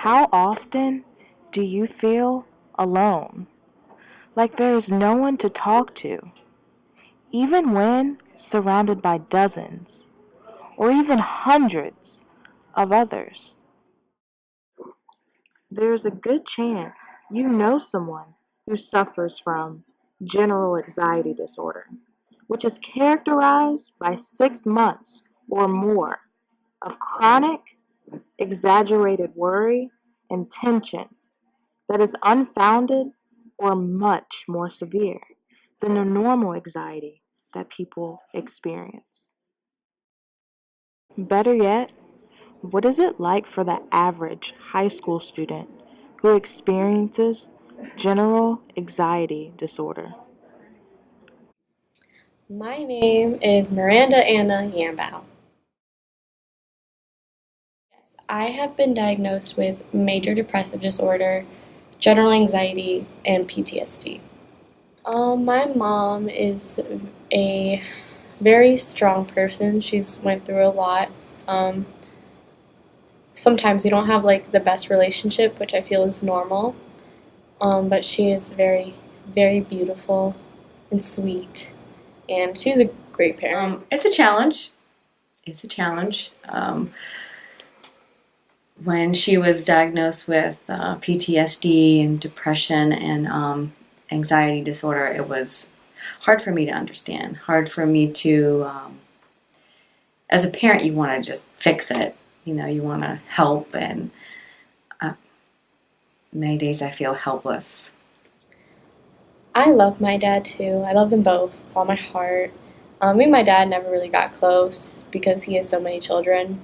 How often do you feel alone? Like there is no one to talk to, even when surrounded by dozens or even hundreds of others? There's a good chance you know someone who suffers from general anxiety disorder, which is characterized by 6 months or more of chronic, exaggerated worry and tension that is unfounded or much more severe than the normal anxiety that people experience. Better yet, what is it like for the average high school student who experiences general anxiety disorder? My name is Miranda Anna YAMBAO. Yes, I have been diagnosed with major depressive disorder, general anxiety, and PTSD. My mom is a very strong person. She's went through a lot. Um, Sometimes we don't have like the best relationship, which I feel is normal. But she is very, very beautiful and sweet, and she's a great parent. It's a challenge. It's a challenge. When she was diagnosed with PTSD and depression and anxiety disorder, it was hard for me to understand. Hard for me to, as a parent, you want to just fix it. You know, you want to help, and many days I feel helpless. I love my dad too. I love them both with all my heart. Me and my dad never really got close because he has so many children.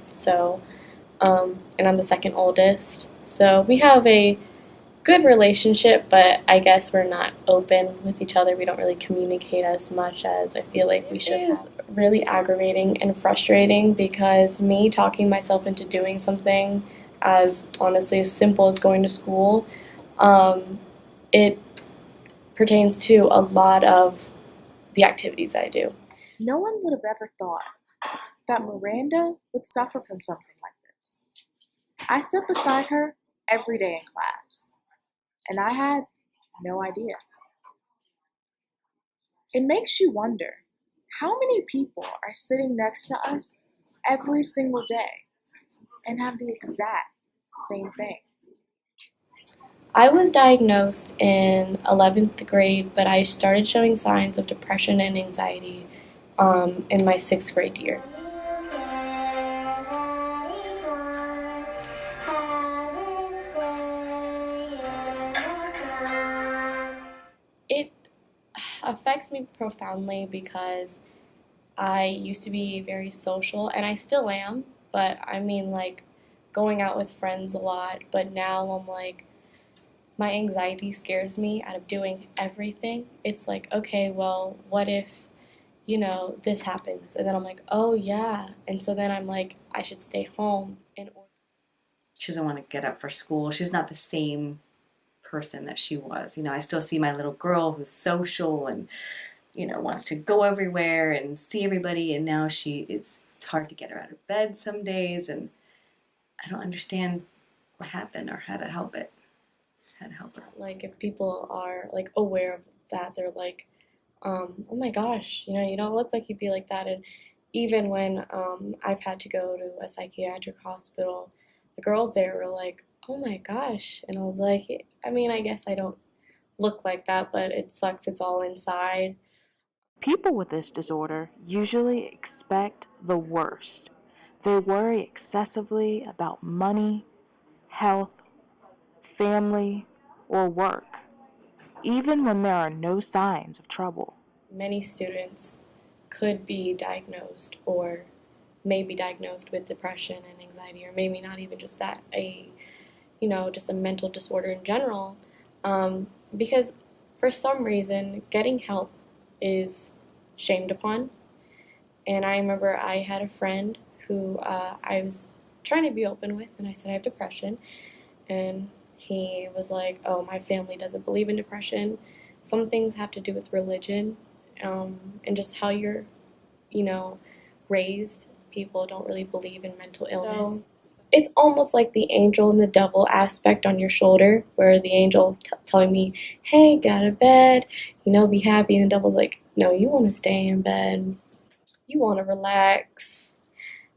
And I'm the second oldest. So we have a good relationship, but I guess we're not open with each other. We don't really communicate as much as I feel like we should. It is really aggravating and frustrating because me talking myself into doing something as honestly as simple as going to school, it pertains to a lot of the activities I do. No one would have ever thought that Miranda would suffer from something like this. I sit beside her every day in class, and I had no idea. It makes you wonder how many people are sitting next to us every single day and have the exact same thing. I was diagnosed in 11th grade, but I started showing signs of depression and anxiety in my 6th grade year. It affects me profoundly because I used to be very social, and I still am, but I mean, like, going out with friends a lot, but now I'm like, my anxiety scares me out of doing everything. It's like, okay, well, what if, this happens? And then I'm like, oh yeah. And so then I'm like, I should stay home and She doesn't want to get up for school. She's not the same person that she was. You know, I still see my little girl who's social and, you know, wants to go everywhere and see everybody, and now it's hard to get her out of bed some days, and I don't understand what happened or how to help it. How to help her. like if people are like aware of that, they're like, oh my gosh, you don't look like you'd be like that. And even when I've had to go to a psychiatric hospital, the girls there were like, oh my gosh. And I was like, I mean, I guess I don't look like that, but it sucks. It's all inside. People with this disorder usually expect the worst. They worry excessively about money, health, family, or work, even when there are no signs of trouble. Many students could be diagnosed or may be diagnosed with depression and anxiety, or maybe not even just that, just a mental disorder in general, because for some reason getting help is shamed upon. And I remember I had a friend who I was trying to be open with, and I said I have depression, and he was like, oh, my family doesn't believe in depression. Some things have to do with religion, and just how you're, you know, raised. People don't really believe in mental illness. it's almost like the angel and the devil aspect on your shoulder, where the angel telling me, hey, get out of bed, be happy, and the devil's like, no, you want to stay in bed, you want to relax.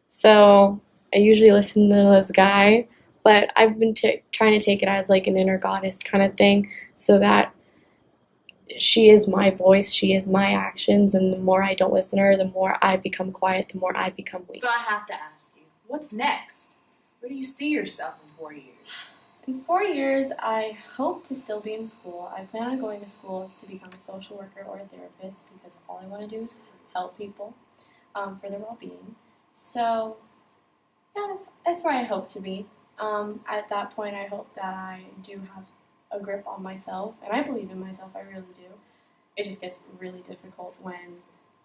So I usually listen to this guy, but I've been trying to take it as like an inner goddess kind of thing, so that she is my voice, she is my actions, and the more I don't listen to her, the more I become quiet, the more I become weak. So I have to ask you, what's next? Where do you see yourself in 4 years? In 4 years, I hope to still be in school. I plan on going to school to become a social worker or a therapist, because all I want to do is help people for their well-being. So, yeah, that's where I hope to be. At that point, I hope that I do have a grip on myself, and I believe in myself, I really do. It just gets really difficult when,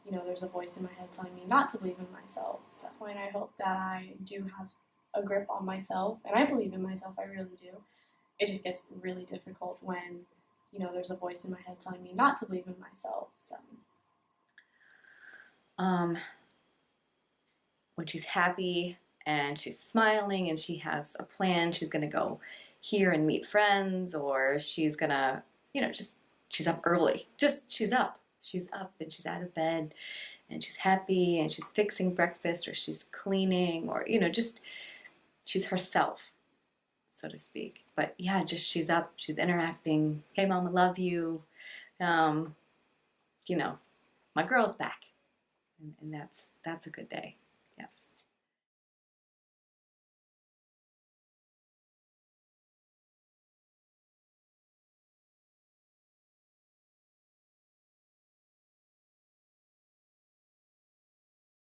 there's a voice in my head telling me not to believe in myself. So at that point, I hope that I do have a grip on myself, and I believe in myself, I really do. It just gets really difficult when, there's a voice in my head telling me not to believe in myself. So, when she's happy and she's smiling and she has a plan, she's going to go here and meet friends, or she's going to, she's up early. She's up. She's up and she's out of bed and she's happy and she's fixing breakfast or she's cleaning or, she's herself, so to speak. But yeah, she's up, she's interacting. Hey, Mom, I love you. My girl's back. And that's a good day.